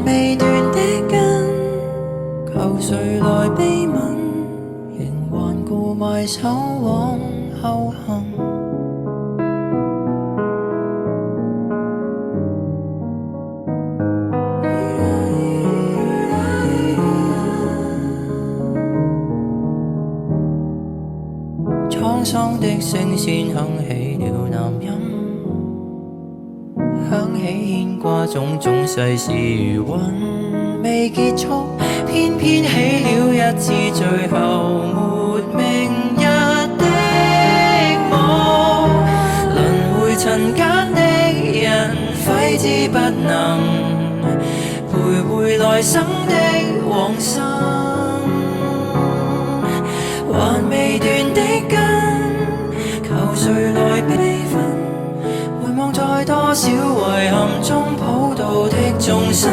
未斷的根，求誰來悲憫？仍頑固埋首往後行。滄桑的聲線響起了南音，響起牽掛種種世事如雲未結束，偏偏起了一次最後沒明日的夢。輪迴塵間的人揮之不能，徘徊來生的往生，還未斷的根，求誰來悲憤？回望在多少遺憾中普渡的眾生。